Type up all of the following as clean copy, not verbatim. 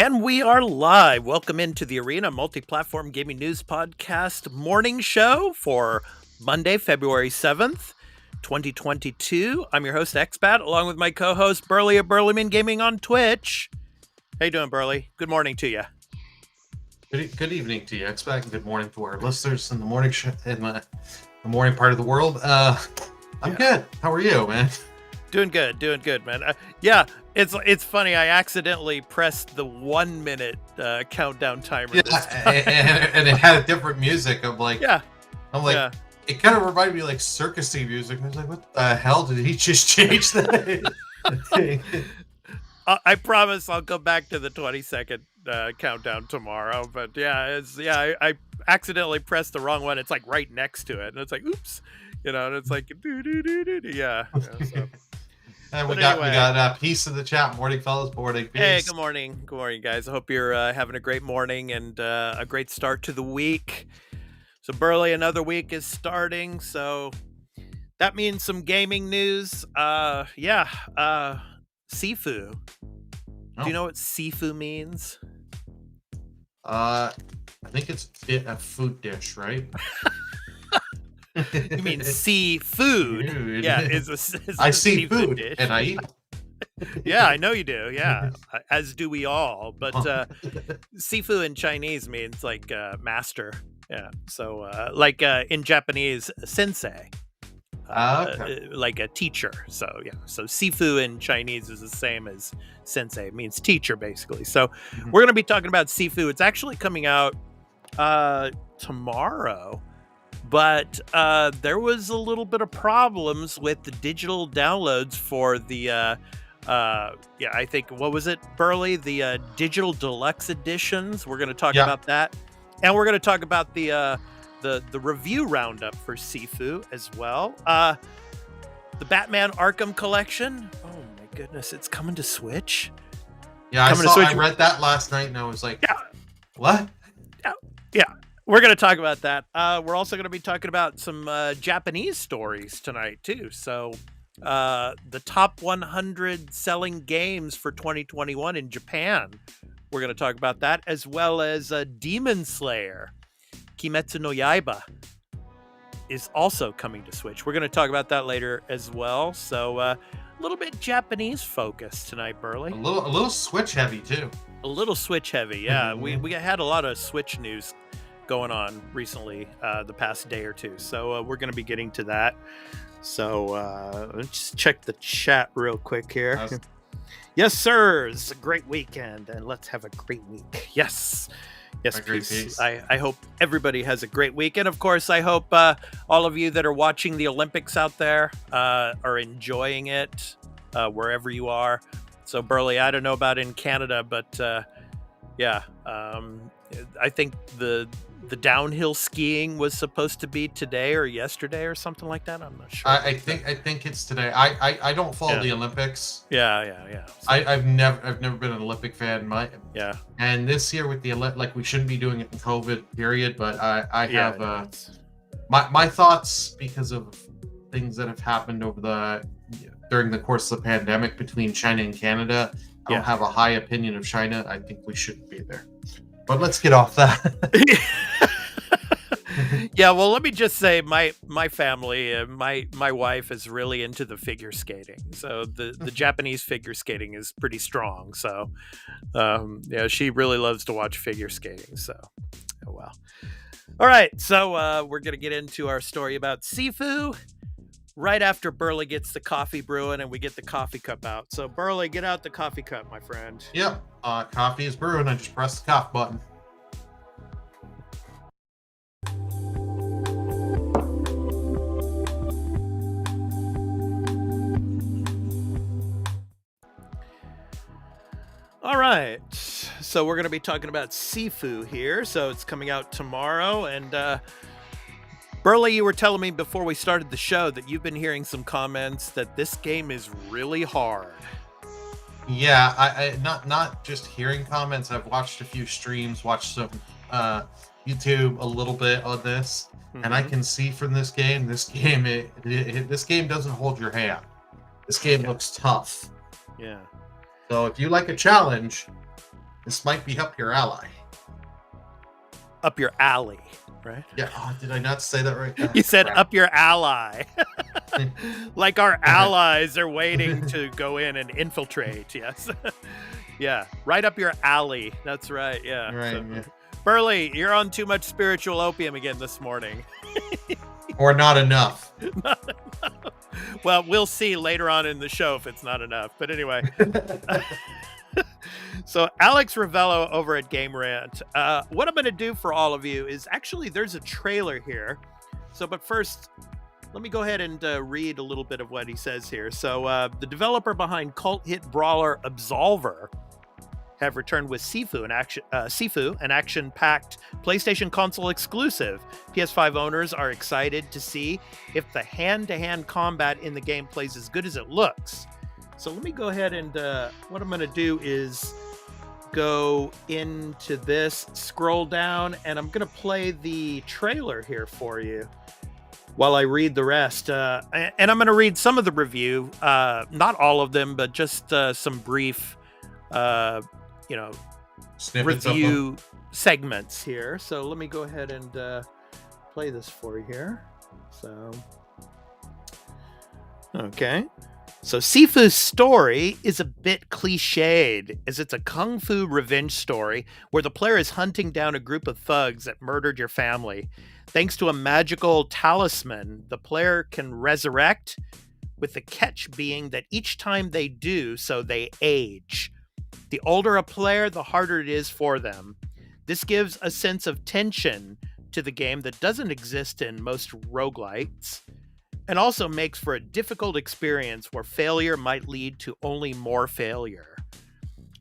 And we are live. Welcome into the Arena Multiplatform Gaming News Podcast morning show for Monday, February 7th, 2022. I'm your host, Xbat, along with my co-host, Burley of Burleyman Gaming on Twitch. How you doing, Burley? Good morning to you. Good evening to you, Xbat, and good morning to our listeners in the morning in the morning part of the world. I'm good. How are you, man? Doing good, man. It's funny. I accidentally pressed the 1 minute countdown timer. Yeah, and it had a different music. It kind of reminded me like circusy music. I was like, what the hell did he just change that? I promise I'll go back to the 20-second countdown tomorrow. But I accidentally pressed the wrong one. It's like right next to it, and it's like, oops, and it's like, so. And we got a piece of the chat. Morning, fellas. Morning, peace. Hey, good morning, guys. I hope you're having a great morning and a great start to the week. So, Burley, another week is starting, so that means some gaming news. Sifu. Do you know what Sifu means? I think it's a food dish, right? You mean seafood? Yeah, I see food dish. And I eat. Yeah, I know you do. Yeah, as do we all. But Sifu in Chinese means like master. Yeah, so like in Japanese, sensei. Okay. Like a teacher. So so Sifu in Chinese is the same as sensei. It means teacher, basically. So we're going to be talking about Sifu. It's actually coming out tomorrow. But there was a little bit of problems with the digital downloads for the, I think, what was it, Burley? The digital deluxe editions. We're going to talk about that. And we're going to talk about the review roundup for Sifu as well. The Batman Arkham collection. Oh, my goodness. It's coming to Switch. Yeah, I read that last night and I was like, what? Yeah. We're going to talk about that. We're also going to be talking about some Japanese stories tonight, too. So the top 100 selling games for 2021 in Japan. We're going to talk about that, as well as Demon Slayer, Kimetsu no Yaiba, is also coming to Switch. We're going to talk about that later as well. So a little bit Japanese focused tonight, Burley. A little Switch heavy, too. A little Switch heavy, yeah. We had a lot of Switch news going on recently the past day or two, so we're going to be getting to that. So let's just check the chat real quick here. Yes, sir, it's a great weekend and let's have a great week. Yes, peace. I hope everybody has a great week, and of course I hope all of you that are watching the Olympics out there are enjoying it wherever you are. So Burley, I don't know about in Canada, but I think the downhill skiing was supposed to be today or yesterday or something like that. I'm not sure. I think it's today. I don't follow the Olympics. Yeah. So, I've never been an Olympic fan. And this year with the we shouldn't be doing it in COVID period, but I have my thoughts because of things that have happened during the course of the pandemic between China and Canada. I don't have a high opinion of China. I think we shouldn't be there. But let's get off that. Yeah, well, let me just say my family, my wife is really into the figure skating. So the Japanese figure skating is pretty strong. So, she really loves to watch figure skating. So, oh well. All right, so we're going to get into our story about Sifu right after Burley gets the coffee brewing and we get the coffee cup out. So, Burley, get out the coffee cup, my friend. Yep, coffee is brewing. I just pressed the cough button. All right, so we're going to be talking about Sifu here. So it's coming out tomorrow, and Burley, you were telling me before we started the show that you've been hearing some comments that this game is really hard. Yeah, I not just hearing comments. I've watched a few streams, watched some YouTube a little bit on this, and I can see from this game this game doesn't hold your hand. This game looks tough. Yeah. So if you like a challenge, This might be up your alley. Up your alley, right? Yeah. Oh, did I not say that right? You said crap. Up your ally. Like our allies are waiting to go in and infiltrate. Yes. Yeah. Right up your alley. That's right. Yeah. Right. So, yeah. Burley, you're on too much spiritual opium again this morning. Or not enough. Not enough. Well, we'll see later on in the show if it's not enough. But anyway. So Alex Ravello over at Game Rant. What I'm going to do for all of you is actually there's a trailer here. So, but first, let me go ahead and read a little bit of what he says here. So the developer behind cult hit brawler Absolver have returned with Sifu, an action-packed PlayStation console exclusive. PS5 owners are excited to see if the hand-to-hand combat in the game plays as good as it looks. So let me go ahead and what I'm going to do is go into this, scroll down, and I'm going to play the trailer here for you while I read the rest. And I'm going to read some of the review, not all of them, but just some brief Snippets review segments here. So let me go ahead and play this for you here. So, okay. So Sifu's story is a bit cliched, as it's a kung fu revenge story where the player is hunting down a group of thugs that murdered your family. Thanks to a magical talisman, the player can resurrect, with the catch being that each time they do so, they age. The older a player, the harder it is for them. This gives a sense of tension to the game that doesn't exist in most roguelites, and also makes for a difficult experience where failure might lead to only more failure.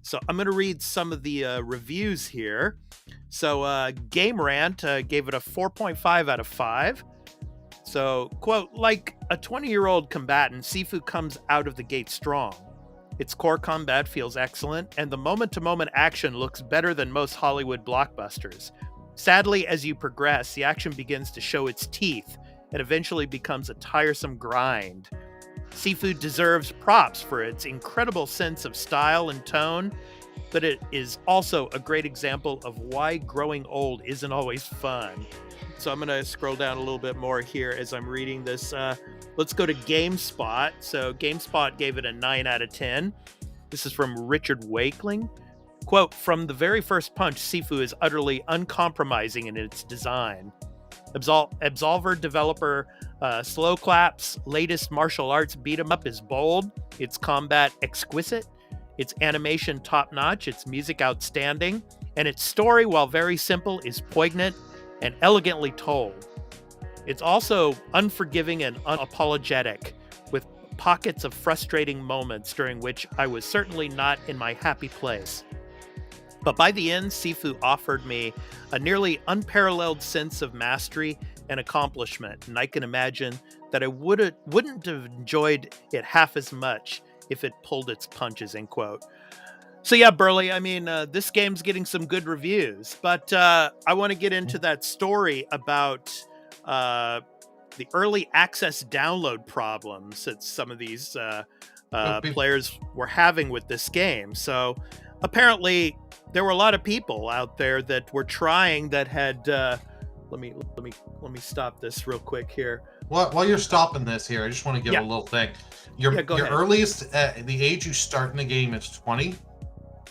So I'm going to read some of the reviews here. So Game Rant gave it a 4.5 out of 5. So, quote, like a 20-year-old combatant, Sifu comes out of the gate strong. Its core combat feels excellent, and the moment-to-moment action looks better than most Hollywood blockbusters. Sadly, as you progress, the action begins to show its teeth, and eventually becomes a tiresome grind. Sifu deserves props for its incredible sense of style and tone, but it is also a great example of why growing old isn't always fun. So I'm going to scroll down a little bit more here as I'm reading this. Let's go to GameSpot. So GameSpot gave it a 9 out of 10. This is from Richard Wakeling. Quote, from the very first punch, Sifu is utterly uncompromising in its design. Absolver developer Slow Clap's latest martial arts beat-em-up is bold, its combat exquisite, its animation top-notch, its music outstanding, and its story, while very simple, is poignant and elegantly told. It's also unforgiving and unapologetic, with pockets of frustrating moments during which I was certainly not in my happy place. But by the end, Sifu offered me a nearly unparalleled sense of mastery and accomplishment, and I can imagine that I wouldn't have enjoyed it half as much if it pulled its punches, end quote. So yeah, Burley, I mean, this game's getting some good reviews, but I want to get into that story about the early access download problems that some of these players were having with this game. So apparently there were a lot of people out there that were trying that had let me stop this real quick here. While you're stopping this here, I just want to give a little thing. Your earliest the age you start in the game is 20.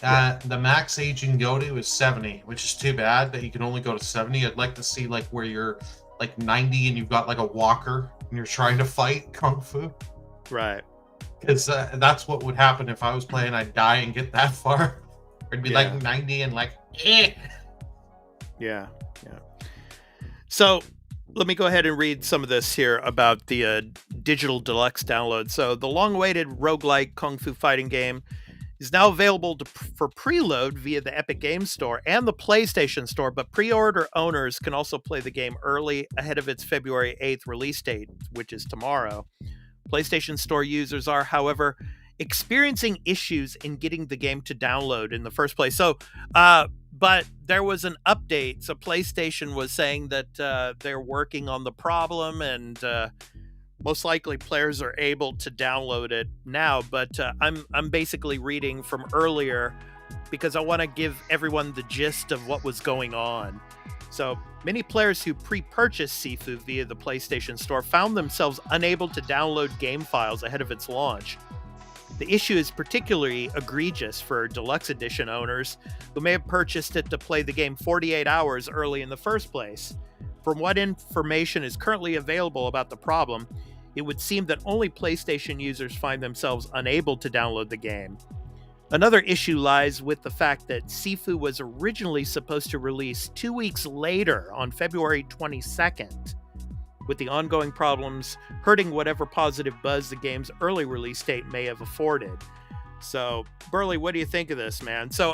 The max age you can go to is 70, which is too bad that you can only go to 70. I'd like to see like where you're like 90 and you've got like a walker and you're trying to fight kung fu. Right. Because that's what would happen if I was playing. I'd die and get that far. It'd be like 90 and like, eh. Yeah. So let me go ahead and read some of this here about the digital deluxe download. So the long-awaited roguelike kung fu fighting game is now available for preload via the Epic Games Store and the PlayStation Store, but pre-order owners can also play the game early ahead of its February 8th release date, which is tomorrow. PlayStation Store users are, however, experiencing issues in getting the game to download in the first place. So, but there was an update. So PlayStation was saying that they're working on the problem, and most likely players are able to download it now. But I'm basically reading from earlier because I want to give everyone the gist of what was going on. So, many players who pre-purchased Sifu via the PlayStation Store found themselves unable to download game files ahead of its launch. The issue is particularly egregious for Deluxe Edition owners who may have purchased it to play the game 48 hours early in the first place. From what information is currently available about the problem, it would seem that only PlayStation users find themselves unable to download the game. Another issue lies with the fact that Sifu was originally supposed to release 2 weeks later on February 22nd, with the ongoing problems hurting whatever positive buzz the game's early release date may have afforded. So, Burley, what do you think of this, man? So,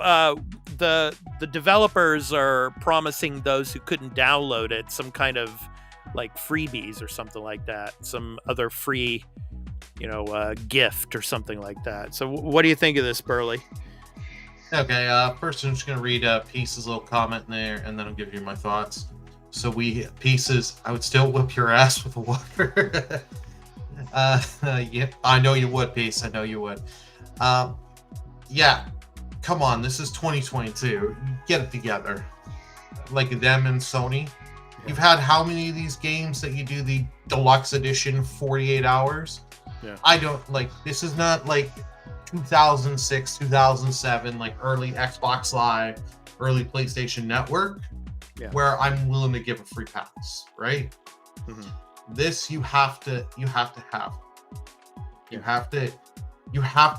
the developers are promising those who couldn't download it some kind of like freebies or something like that, some other free, gift or something like that. So, what do you think of this, Burley? Okay, first I'm just gonna read Peace's little comment in there, and then I'll give you my thoughts. So Pieces, I would still whip your ass with a water. Yeah, I know you would, Peace. I know you would. Yeah, come on, this is 2022. Get it together. Like them and Sony. You've had how many of these games that you do the deluxe edition 48 hours? Yeah. I don't like, this is not like 2006, 2007, like early Xbox Live, early PlayStation Network, where I'm willing to give a free pass, right? Mm-hmm. This you have to have. You have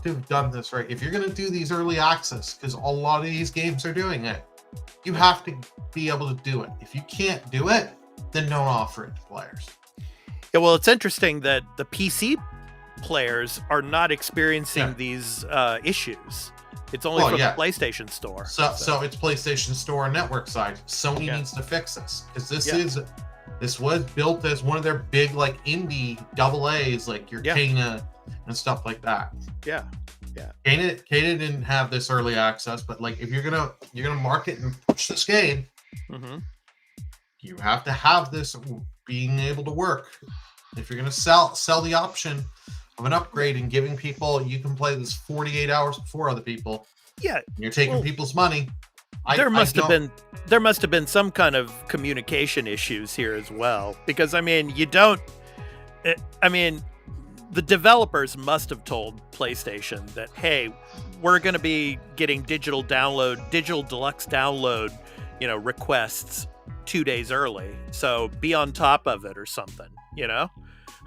to have done this, right? If you're going to do these early access, because a lot of these games are doing it, you have to be able to do it. If you can't do it, then don't offer it to players. Yeah, well, it's interesting that the PC players are not experiencing these issues. It's only from the PlayStation Store. So it's PlayStation Store and network side. Sony needs to fix this, because this was built as one of their big like indie AA's, like your Kana and stuff like that. Yeah. Kana didn't have this early access, but like if you're gonna market and push this game, you have to have this being able to work. If you're gonna sell the option of an upgrade and giving people, you can play this 48 hours before other people. Yeah, you're taking people's money. There must have been some kind of communication issues here as well, because the developers must have told PlayStation that, hey, we're going to be getting digital deluxe download, requests 2 days early, so be on top of it or something,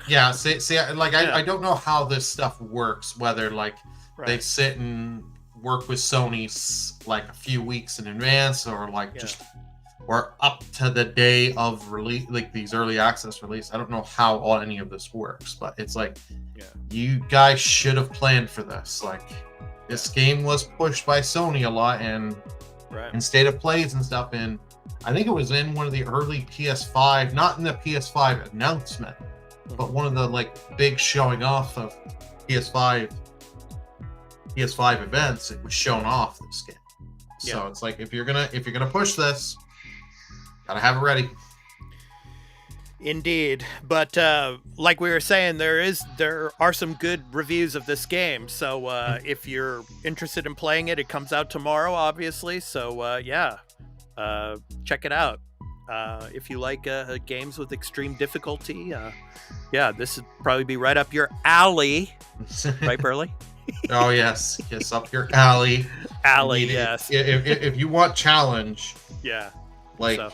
Yeah, see, like I don't know how this stuff works. Whether like they sit and work with Sony's like a few weeks in advance, or like or up to the day of release, like these early access release. I don't know how any of this works, but it's like you guys should have planned for this. Like this game was pushed by Sony a lot, and in State of Plays and stuff. And I think it was in one of the early PS5, not in the PS5 announcement, but one of the like big showing off of PS5 events. It was shown off this game. So it's like if you're gonna push this, gotta have it ready. Indeed, but like we were saying, there are some good reviews of this game. So if you're interested in playing it, it comes out tomorrow, obviously. So check it out. If you like games with extreme difficulty, this would probably be right up your alley, right, Burley? Oh yes, up your alley. Yes. If you want challenge, like so.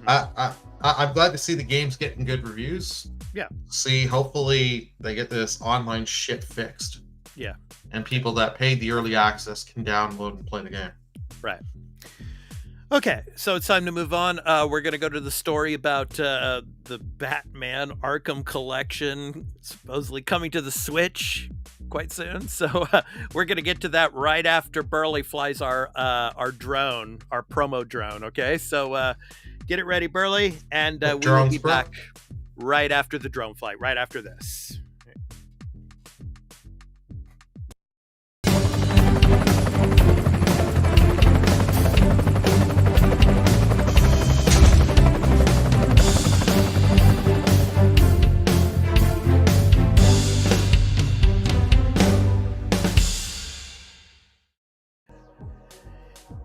I'm glad to see the game's getting good reviews. Yeah. See, hopefully they get this online shit fixed. Yeah. And people that paid the early access can download and play the game. Right. Okay, so it's time to move on. We're going to go to the story about the Batman Arkham collection supposedly coming to the Switch quite soon. So we're going to get to that right after Burley flies our drone, our promo drone. Okay, so get it ready, Burley, and we will be back right after the drone flight, right after this.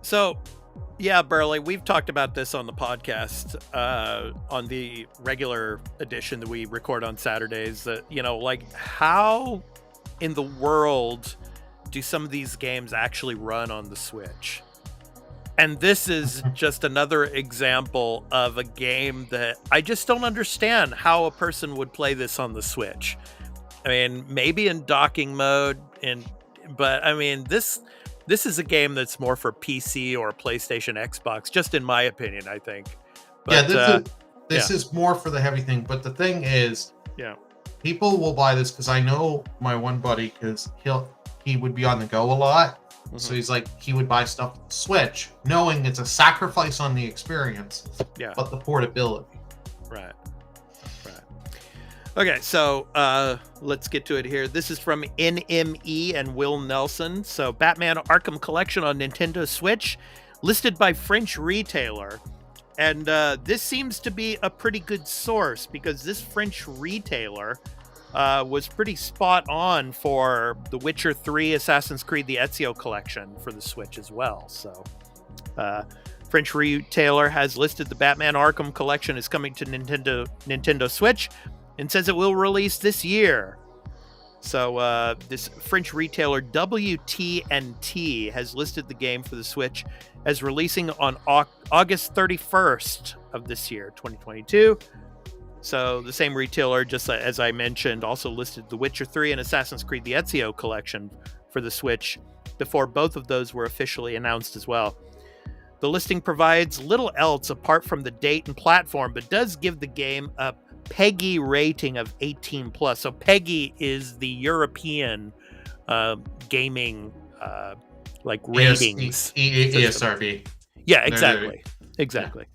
So, yeah, Burley, we've talked about this on the podcast, on the regular edition that we record on Saturdays. That, like, how in the world do some of these games actually run on the Switch? And this is just another example of a game that I just don't understand how a person would play this on the Switch. I mean, maybe in docking mode, but I mean, this is a game that's more for PC or PlayStation, Xbox, just in my opinion, I think. But, this is more for the heavy thing. But the thing is, people will buy this because I know my one buddy, because he would be on the go a lot. Mm-hmm. So he's like, he would buy stuff with the Switch, knowing it's a sacrifice on the experience, but the portability. Right. Okay, so let's get to it here. This is from NME and Will Nelson. So, Batman Arkham Collection on Nintendo Switch, listed by French retailer. And this seems to be a pretty good source, because this French retailer was pretty spot on for The Witcher 3, Assassin's Creed, the Ezio Collection for the Switch as well. So, French retailer has listed the Batman Arkham Collection is coming to Nintendo Switch, and says it will release this year. So this French retailer WT&T has listed the game for the Switch as releasing on August 31st of this year, 2022. So the same retailer, just as I mentioned, also listed The Witcher 3 and Assassin's Creed the Ezio Collection for the Switch before both of those were officially announced as well. The listing provides little else apart from the date and platform, but does give the game a PEGI rating of 18+. So PEGI is the European gaming ratings. ESRB. Yeah, exactly.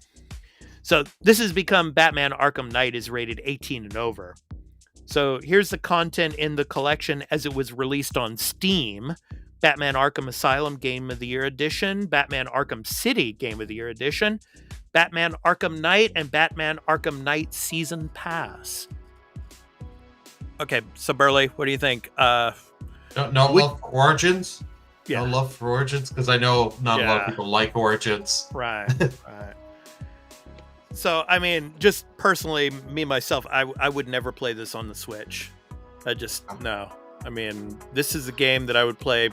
So this has become Batman Arkham Knight is rated 18 and over. So here's the content in the collection as it was released on Steam. Batman Arkham Asylum Game of the Year Edition, Batman Arkham City Game of the Year Edition, Batman Arkham Knight, and Batman Arkham Knight Season Pass. Okay, so Burley, what do you think? No love for Origins? Yeah. No love for Origins? Because I know not a lot of people like Origins. Right. So, I mean, just personally, me, myself, I would never play this on the Switch. No. I mean, this is a game that I would play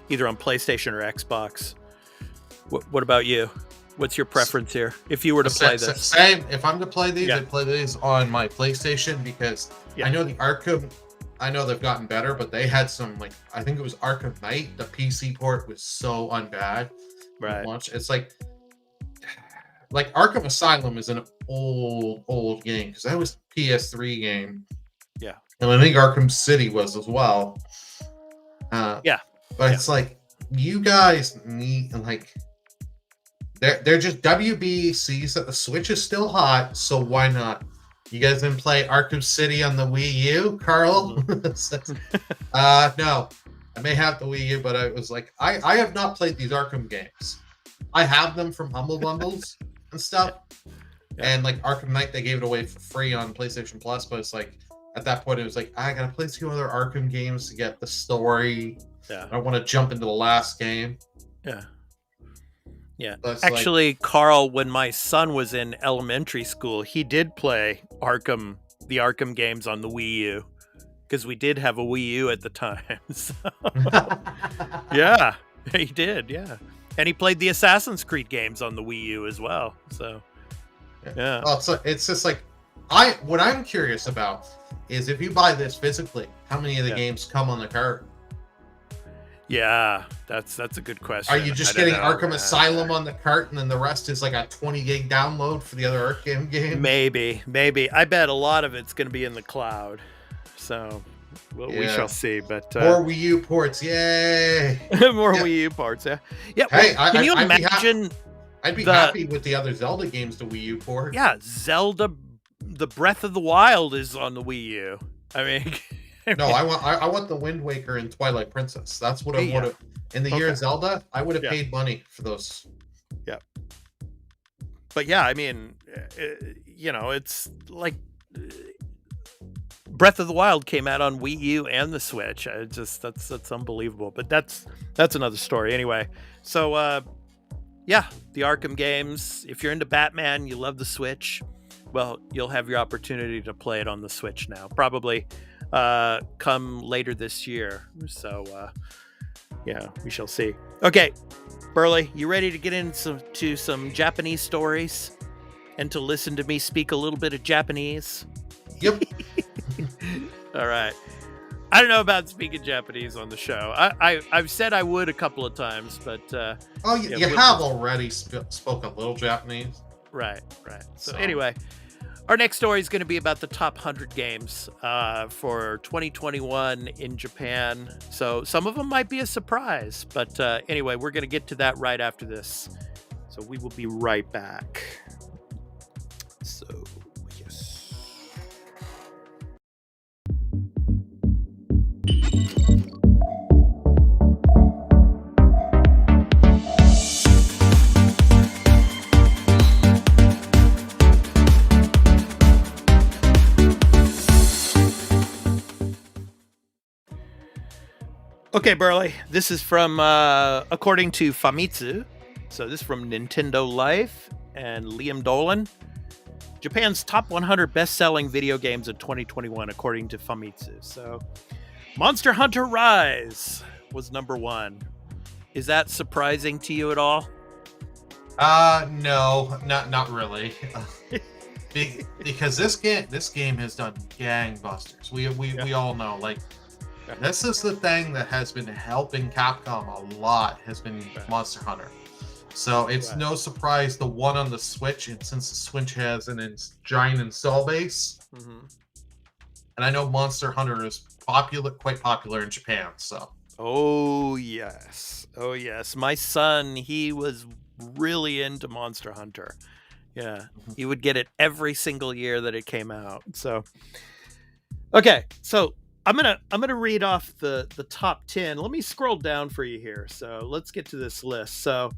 either on PlayStation or Xbox. What about you? What's your preference here? If you were to play this, same. If I'm to play these, I'd play these on my PlayStation because I know the Arkham. I know they've gotten better, but they had some I think it was Arkham Knight. The PC port was so unbad. Right. It's like Arkham Asylum is an old game because that was a PS3 game. Yeah. And I think Arkham City was as well. But it's you guys need they're just WB sees that the Switch is still hot, so why not? You guys didn't play Arkham City on the Wii U, Carl? No. I may have the Wii U, but I was I have not played these Arkham games. I have them from Humble Bundles and stuff. And Arkham Knight, they gave it away for free on PlayStation Plus, but it's at that point it was I gotta play 2 other Arkham games to get the story. I don't want to jump into the last game. Yeah. Actually, Carl, when my son was in elementary school, he did play the Arkham games on the Wii U, because we did have a Wii U at the time. So. Yeah, he did. Yeah, and he played the Assassin's Creed games on the Wii U as well. So, yeah. Well, so it's just what I'm curious about is if you buy this physically, how many of the games come on the cart? Yeah, that's a good question. Are you just getting Arkham Asylum on the cart and then the rest is a 20 gig download for the other Arkham game? Maybe. I bet a lot of it's going to be in the cloud. So we shall see. But more Wii U ports, yay! More Wii U ports, yeah. Hey, can you imagine? I'd be happy with the other Zelda games to Wii U port. Yeah, Zelda, the Breath of the Wild is on the Wii U. I mean. No, I want the Wind Waker and Twilight Princess. That's what I would have in the year of Zelda. I would have paid money for those. Yeah, but I mean, it's Breath of the Wild came out on Wii U and the Switch. That's unbelievable. But that's another story anyway. So yeah, the Arkham games. If you're into Batman, you love the Switch, well, you'll have your opportunity to play it on the Switch now. Probably come later this year. So, yeah, we shall see. Okay, Burley, you ready to get into some Japanese stories and to listen to me speak a little bit of Japanese? Yep. All right. I don't know about speaking Japanese on the show. I've said I would a couple of times, but you have already spoke a little Japanese. Right. So anyway, our next story is going to be about the top 100 games for 2021 in Japan. So some of them might be a surprise, but anyway, we're going to get to that right after this. So we will be right back. So, yes. Okay, Burley, this is from, according to Famitsu, so this is from Nintendo Life and Liam Dolan. Japan's top 100 best-selling video games of 2021, according to Famitsu. So, Monster Hunter Rise was number 1. Is that surprising to you at all? No, not really. Because this game has done gangbusters. We all know, like, this is the thing that has been helping Capcom a lot, has been Monster Hunter. So it's no surprise the one on the Switch, and since the Switch has an giant install base, and I know Monster Hunter is quite popular in Japan. So. Oh yes. My son, he was really into Monster Hunter. Yeah, he would get it every single year that it came out. So, okay, so I'm gonna read off the top 10. Let me scroll down for you here. So let's get to this list. So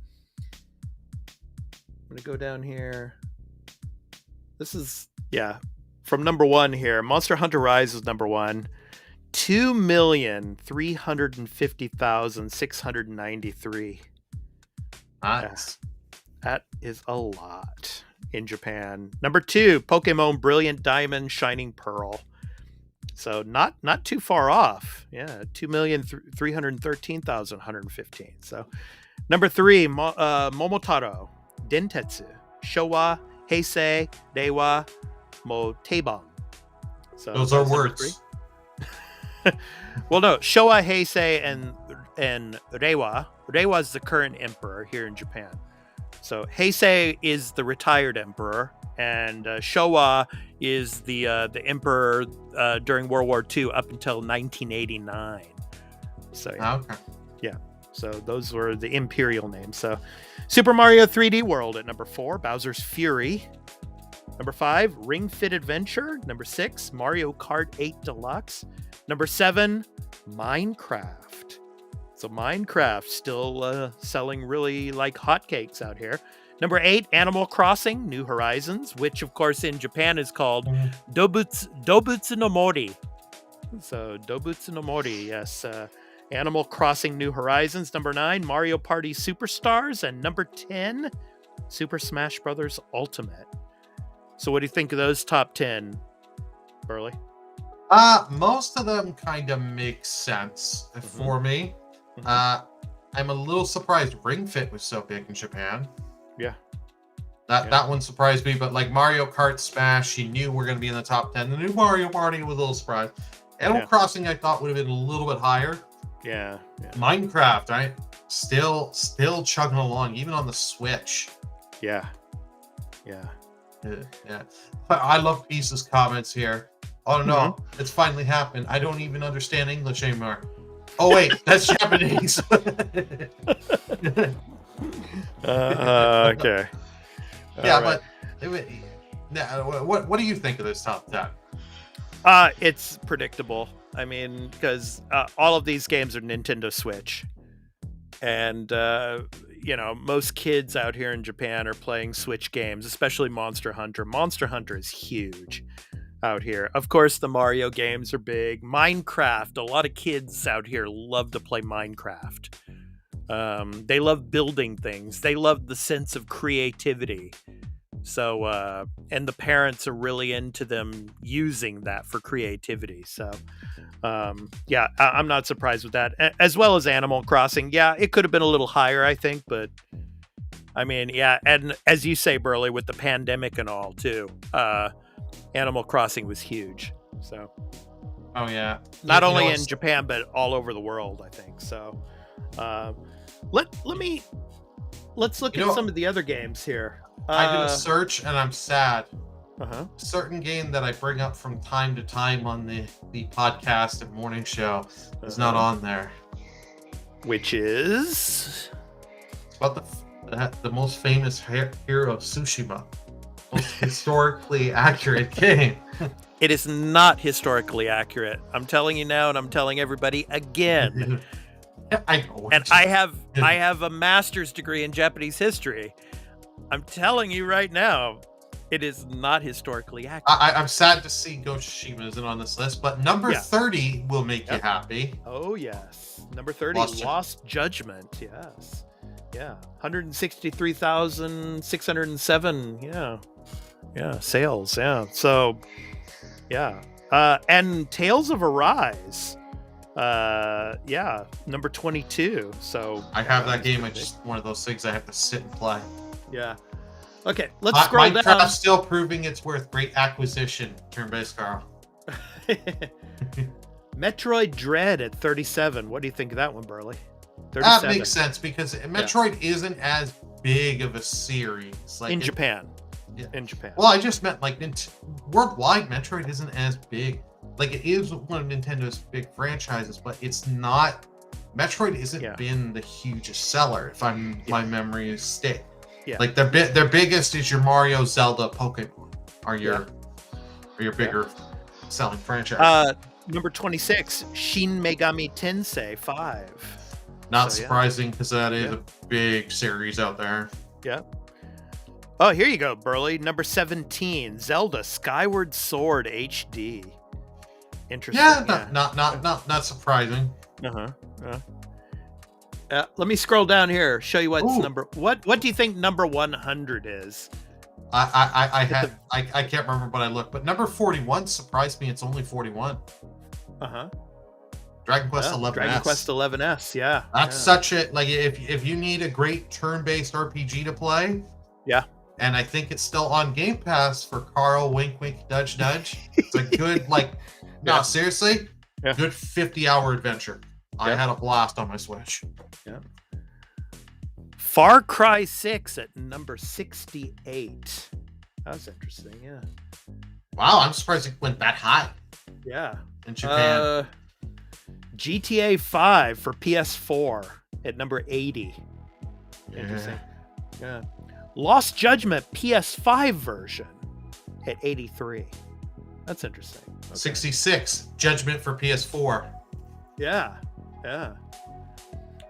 I'm gonna go down here. This is from number 1 here. Monster Hunter Rise is number 1. 2,350,693. Nice. That is a lot in Japan. Number 2, Pokemon Brilliant Diamond Shining Pearl. So not too far off. Yeah, 2,313,115. So number 3, Momotaro Dentetsu Showa Heisei Reiwa Moteiban. So those are words. Well, no, Showa Heisei and Reiwa. Reiwa is the current emperor here in Japan. So Heisei is the retired emperor, and Showa is the emperor during World War II up until 1989. So so those were the imperial names. So Super Mario 3D World at number 4, Bowser's Fury. Number 5, Ring Fit Adventure. Number 6, Mario Kart 8 Deluxe. Number 7, Minecraft. So Minecraft still selling really like hotcakes out here. Number 8, Animal Crossing New Horizons, which of course in Japan is called Dobutsu no Mori. So Dobutsu no Mori, yes. Animal Crossing New Horizons. Number 9, Mario Party Superstars. And number 10, Super Smash Bros. Ultimate. So what do you think of those top 10, Burley? Most of them kind of make sense for me. I'm a little surprised Ring Fit was so big in Japan. Yeah. That one surprised me, but like Mario Kart Smash, you knew we're going to be in the top 10. The new Mario Party was a little surprised. Animal Crossing, I thought, would have been a little bit higher. Yeah. Minecraft, right? Still chugging along, even on the Switch. Yeah. I love Peace's comments here. Oh no, it's finally happened. I don't even understand English anymore. Oh wait, that's Japanese. Okay. Yeah, but what do you think of this top 10? It's predictable. I mean, because all of these games are Nintendo Switch, and most kids out here in Japan are playing Switch games, especially Monster Hunter. Monster Hunter is huge out here. Of course, the Mario games are big. Minecraft, a lot of kids out here love to play Minecraft. They love building things. They love the sense of creativity. So, and the parents are really into them using that for creativity. So, yeah, I'm not surprised with that. As well as Animal Crossing. Yeah, it could have been a little higher, I think, but I mean, yeah, and as you say, Burley, with the pandemic and all too, Animal Crossing was huge. So, oh yeah, not only in Japan but all over the world, I think. So, let's look at some of the other games here. I did a search and I'm sad. Uh-huh. Certain game that I bring up from time to time on the podcast and morning show is not on there. Which is? It's about the most famous hero of Tsushima. Most historically accurate game. It is not historically accurate. I'm telling you now, and I'm telling everybody again. I know. And I have a master's degree in Japanese history. I'm telling you right now, it is not historically accurate. I'm sad to see Ghost of Tsushima isn't on this list, but number 30 will make you happy. Oh, yes. Number 30, Lost Judgment. Yes. Yeah. 163,607. Yeah. Yeah. Sales. Yeah. So, yeah. And Tales of Arise. Yeah. Number 22. So I have that game. It's just one of those things I have to sit and play. Yeah. Okay, let's scroll down. Minecraft's still proving it's worth. Great acquisition, turn-based Carl. Metroid Dread at 37. What do you think of that one, Burley? 37. That makes sense because Metroid isn't as big of a series. Like in Japan. Yeah. In Japan. Well, I just meant like worldwide, Metroid isn't as big. Like it is one of Nintendo's big franchises, but it's not. Metroid isn't been the hugest seller, if my memory is stick. Yeah. Like their biggest is your Mario, Zelda, Pokemon are your bigger selling franchise. Number 26, Shin Megami Tensei 5. Not surprising because that is a big series out there. Yeah. Oh, here you go, Burley. Number 17, Zelda Skyward Sword HD. Interesting. Yeah, not surprising. Let me scroll down here. Show you what's number. What do you think number 100 is? I can't remember, but I looked. But number 41 surprised me. It's only 41. Dragon Quest 11S. Dragon Quest 11S. Yeah. That's such a if you need a great turn-based RPG to play. Yeah. And I think it's still on Game Pass for Carl. Wink, wink, nudge, nudge. It's a good no, seriously, good 50-hour adventure. I had a blast on my Switch. Yeah. Far Cry 6 at number 68. That was interesting, yeah. Wow, I'm surprised it went that high. Yeah. In Japan. GTA 5 for PS4 at number 80. Yeah. Interesting. Yeah. Lost Judgment PS5 version at 83. That's interesting. Okay. 66, Judgment for PS4. Yeah. Yeah.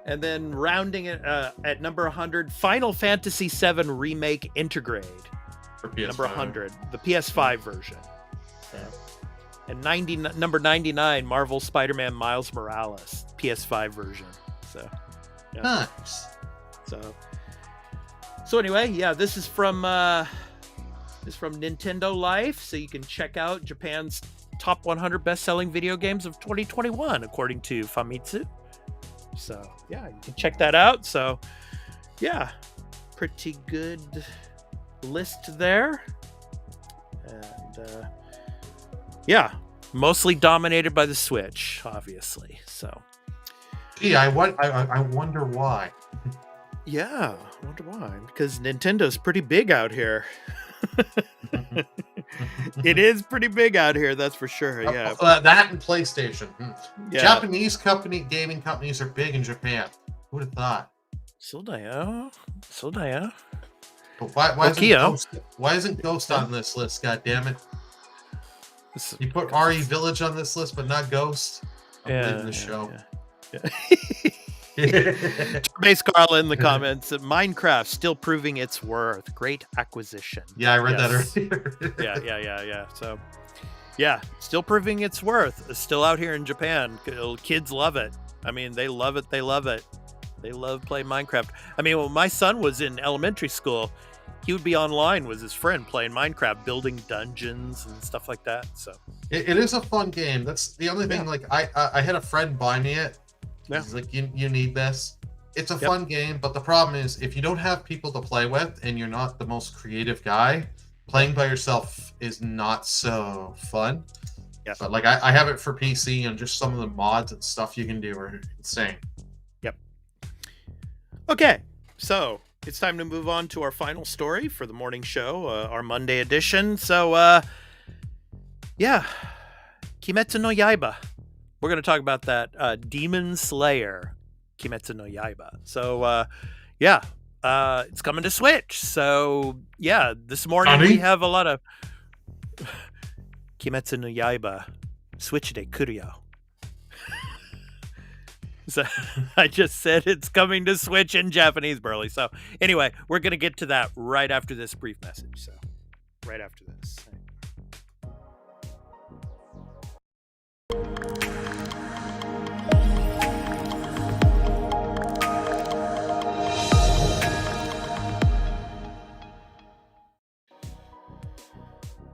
And then rounding it at number 100, Final Fantasy VII Remake Intergrade. For PS5. Number 100, the PS5 version. Yeah. And number 99, Marvel Spider-Man Miles Morales, PS5 version. So, yeah. Nice. So anyway, yeah, this is from Nintendo Life, so you can check out Japan's top 100 best-selling video games of 2021, according to Famitsu. So, yeah, you can check that out. So, yeah, pretty good list there. And, yeah, mostly dominated by the Switch, obviously. So, gee, I wonder why. Yeah, I wonder why. Because Nintendo's pretty big out here. It is pretty big out here, that's for sure. Yeah, that and PlayStation. Yeah. Japanese gaming companies are big in Japan. Who would have thought? Sodaya. But why isn't Ghost on this list? God damn it! You put RE Village on this list, but not Ghost. I'm leaving the show. Base Carl in the comments. Minecraft still proving its worth. Great acquisition. Yeah, I read that earlier. Yeah. So, yeah, still proving its worth. It's still out here in Japan. Kids love it. I mean, they love it. They They love playing Minecraft. I mean, when my son was in elementary school, he would be online with his friend playing Minecraft, building dungeons and stuff like that. So it is a fun game. That's the only thing. Like I had a friend buy me it. Yeah. He's like, you need this. It's a fun game, but the problem is if you don't have people to play with and you're not the most creative guy, playing by yourself is not so fun. Yeah. But like I have it for PC, and just some of the mods and stuff you can do are insane. Yep. Okay, so it's time to move on to our final story for the morning show, our Monday edition. So, Kimetsu no Yaiba. We're going to talk about that Demon Slayer, Kimetsu no Yaiba. So, it's coming to Switch. So, yeah, this morning we have a lot of Kimetsu no Yaiba, Switch de Kuryo. So I just said it's coming to Switch in Japanese, Burley. So anyway, we're going to get to that right after this brief message. So right after this.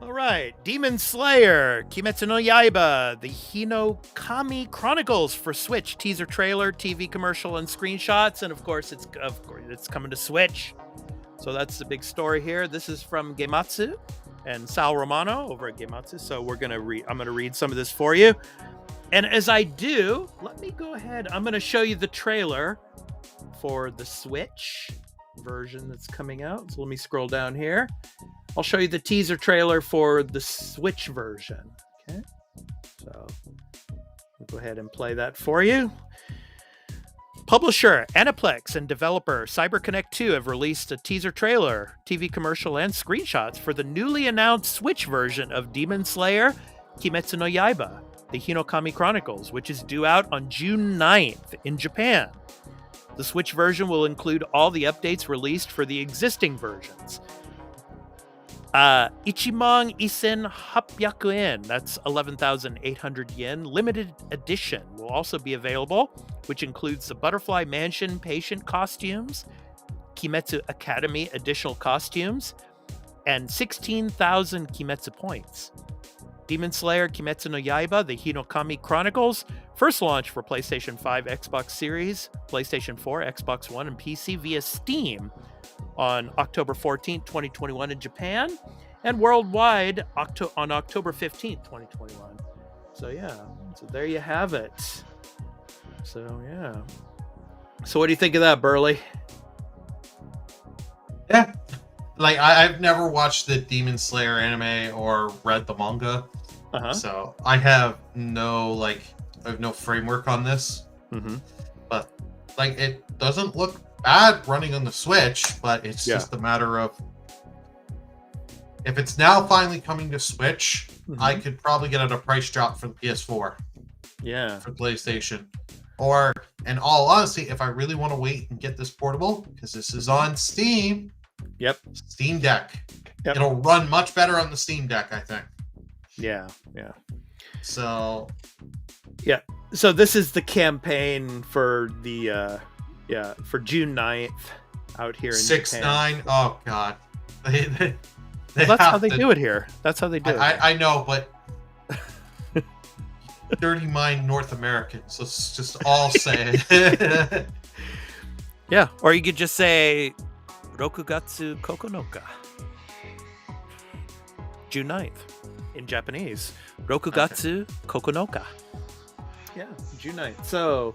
All right, Demon Slayer, Kimetsu no Yaiba, the Hinokami Chronicles for Switch, teaser trailer, TV commercial, and screenshots, and of course it's coming to Switch. So that's the big story here. This is from Gematsu and Sal Romano over at Gematsu. So I'm gonna read some of this for you. And as I do, let me go ahead. I'm gonna show you the trailer for the Switch version that's coming out. So let me scroll down here. I'll show you the teaser trailer for the Switch version. Okay, so I'll go ahead and play that for you. Publisher Aniplex and developer CyberConnect 2 have released a teaser trailer, TV commercial, and screenshots for the newly announced Switch version of Demon Slayer Kimetsu no Yaiba, the Hinokami Chronicles, which is due out on June 9th in Japan. The Switch version will include all the updates released for the existing versions. Ichiman Isen Hapyaku yen, that's 11,800 yen, limited edition will also be available, which includes the Butterfly Mansion patient costumes, Kimetsu Academy additional costumes, and 16,000 Kimetsu points. Demon Slayer Kimetsu no Yaiba, the Hinokami Chronicles, first launched for PlayStation 5, Xbox Series, PlayStation 4, Xbox One, and PC via Steam on October 14th, 2021 in Japan, and worldwide on October 15th, 2021. So so there you have it. So what do you think of that, Burley? Yeah, like I've never watched the Demon Slayer anime or read the manga, so I have no framework on this. But like it doesn't look bad running on the Switch, but it's just a matter of if it's now finally coming to Switch, I could probably get it a price drop for the PS4. Yeah. For PlayStation. Or, in all honesty, if I really want to wait and get this portable, because this is on Steam. Yep. Steam Deck. Yep. It'll run much better on the Steam Deck, I think. Yeah. So. Yeah. So this is the campaign for the for June 9th out here in 6-9. Japan. Oh God. That's how they do it here. That's how they do it. I know, but Dirty Mind North Americans. Let's just all say it. Yeah, or you could just say Rokugatsu Kokonoka. June 9th in Japanese. Rokugatsu Kokonoka. Yeah, June 9th. So,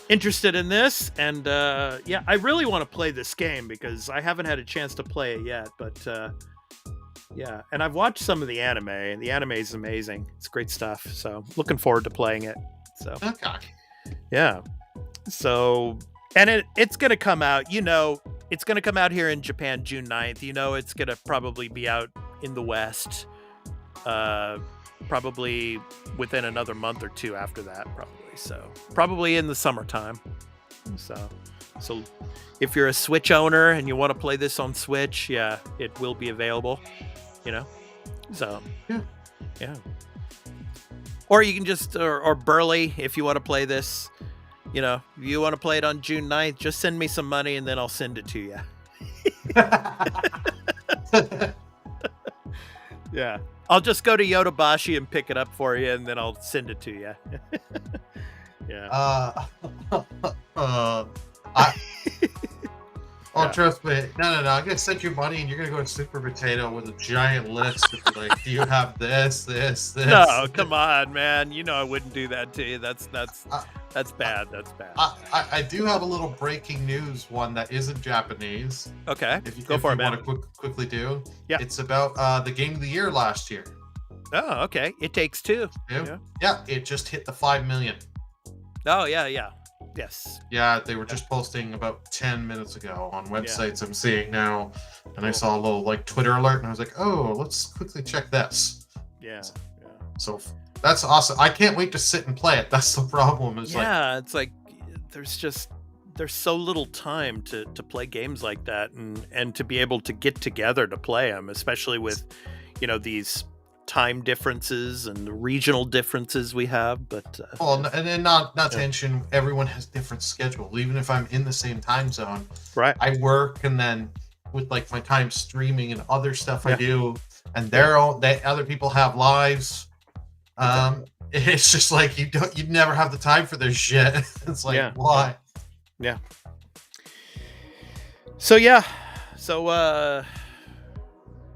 interested in this, and I really want to play this game because I haven't had a chance to play it yet, but and I've watched some of the anime, and the anime is amazing. It's great stuff, so looking forward to playing it. So so, and it's gonna come out, it's gonna come out here in Japan June 9th. It's gonna probably be out in the West probably within another month or two after that, probably in the summertime. So if you're a Switch owner and you want to play this on Switch, it will be available, so yeah. Or you can just, or Burley, if you want to play this, you know, if you want to play it on June 9th, just send me some money and then I'll send it to you. Yeah. I'll just go to Yodobashi and pick it up for you and then I'll send it to you. Yeah. Trust me. No. I'm gonna send you money, and you're gonna go to Super Potato with a giant list. Of like, do you have this? No, come on, man. You know I wouldn't do that to you. That's bad. That's bad. I do have a little breaking news, one that isn't Japanese. Okay, if you want to quickly do. Yeah. It's about the game of the year last year. Oh, okay. It Takes Two. Yeah. It just hit the 5 million. Oh, yeah. Yes. Yeah, they were just posting about 10 minutes ago on websites I'm seeing now. And I saw a little like Twitter alert and I was like, oh, let's quickly check this. Yeah. So that's awesome. I can't wait to sit and play it. That's the problem. It's like there's so little time to play games like that and to be able to get together to play them, especially with, you know, these time differences and the regional differences we have, but and not to mention everyone has different schedules. Even if I'm in the same time zone, right? I work, and then with like my time streaming and other stuff I do, and other people have lives. It's just like you never have the time for this shit. It's like why? Yeah. So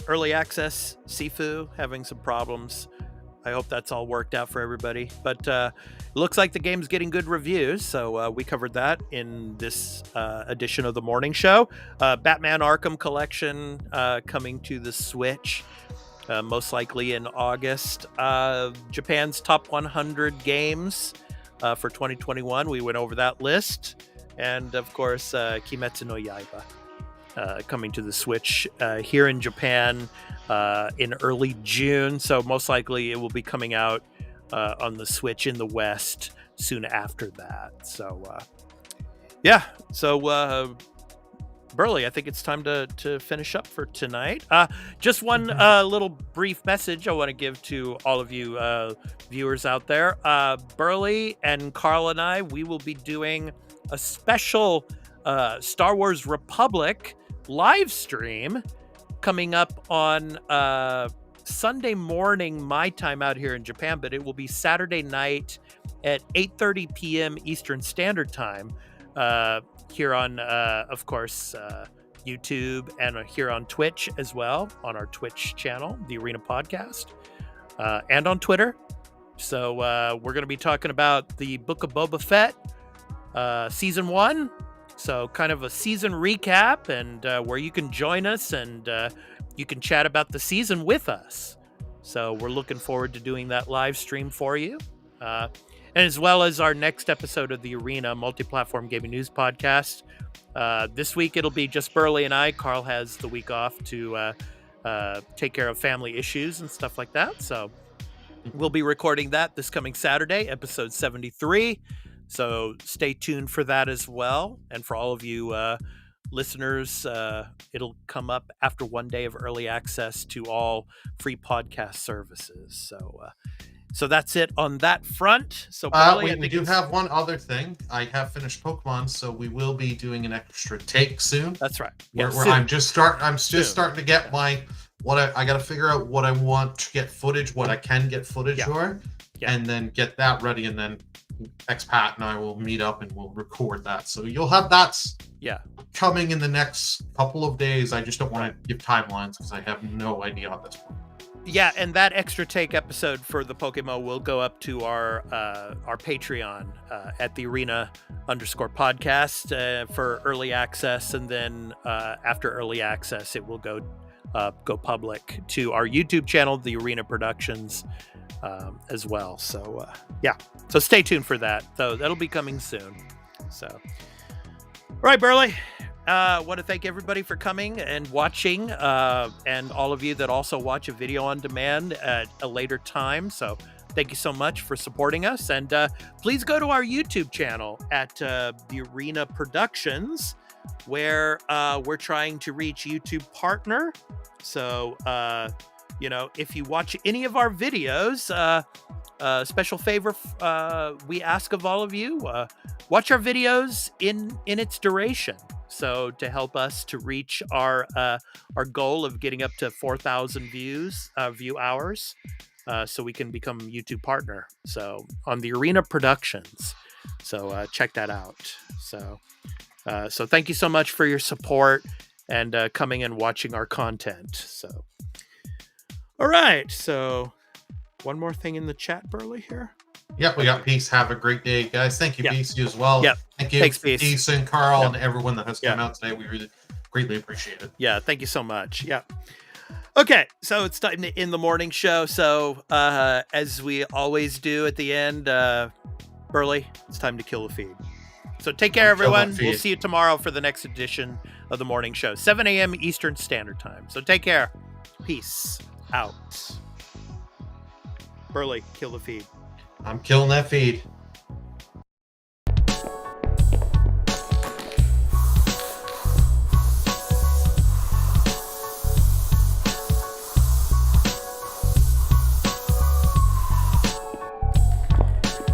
early access, Sifu having some problems. I hope that's all worked out for everybody. But it looks like the game's getting good reviews, so we covered that in this edition of the morning show. Batman Arkham Collection coming to the Switch, most likely in August. Japan's top 100 games for 2021. We went over that list. And, of course, Kimetsu no Yaiba. Coming to the Switch here in Japan in early June. So most likely it will be coming out on the Switch in the West soon after that. So, Burley, I think it's time to finish up for tonight. Just one little brief message I want to give to all of you viewers out there. Burley and Carl and I, we will be doing a special Star Wars Republic live stream coming up on Sunday morning my time out here in Japan, but it will be Saturday night at 8:30 p.m. Eastern Standard Time here on of course YouTube and here on Twitch as well, on our Twitch channel, the Arena Podcast, and on Twitter. So we're going to be talking about the Book of Boba Fett season 1. So kind of a season recap, and where you can join us and you can chat about the season with us. So we're looking forward to doing that live stream for you. And as well as our next episode of the Arena Multiplatform Gaming News Podcast. This week it'll be just Burley and I. Carl has the week off to take care of family issues and stuff like that. So we'll be recording that this coming Saturday, episode 73. So stay tuned for that as well. And for all of you listeners, it'll come up after one day of early access to all free podcast services. So that's it on that front. So we do have one other thing. I have finished Pokemon, so we will be doing an extra take soon. That's right. Where I'm just starting to get my I got to figure out what I want to get footage, what I can get footage for, and then get that ready, and then Expat and I will meet up and we'll record that. So you'll have that coming in the next couple of days. I just don't want to give timelines because I have no idea on this point. Yeah, and that extra take episode for the Pokemon will go up to our Patreon at the Arena_podcast for early access, and then after early access, it will go public to our YouTube channel, the Arena Productions, as well. So so stay tuned for that. So that'll be coming soon. So, all right, Burley. I want to thank everybody for coming and watching, and all of you that also watch a video on demand at a later time. So thank you so much for supporting us. And please go to our YouTube channel at the Arena Productions, where we're trying to reach YouTube Partner. So, if you watch any of our videos, special favor we ask of all of you: watch our videos in its duration. So to help us to reach our goal of getting up to 4,000 view hours, so we can become a YouTube partner. So on the Arena Productions. So check that out. So thank you so much for your support and coming and watching our content. So, all right. So one more thing in the chat, Burley, here. Yep, we got Peace. Have a great day, guys. Thank you, Peace. You as well. Yep. Thank you, Thanks, Peace. and Carl, and everyone that has come out today. We really greatly appreciate it. Yeah, thank you so much. Yeah. Okay, so it's time to end the morning show. So as we always do at the end, Burley, it's time to kill the feed. So take care, everyone. We'll see you tomorrow for the next edition of the morning show, 7 a.m. Eastern Standard Time. So take care. Peace out. Burley, kill the feed. I'm killing that feed.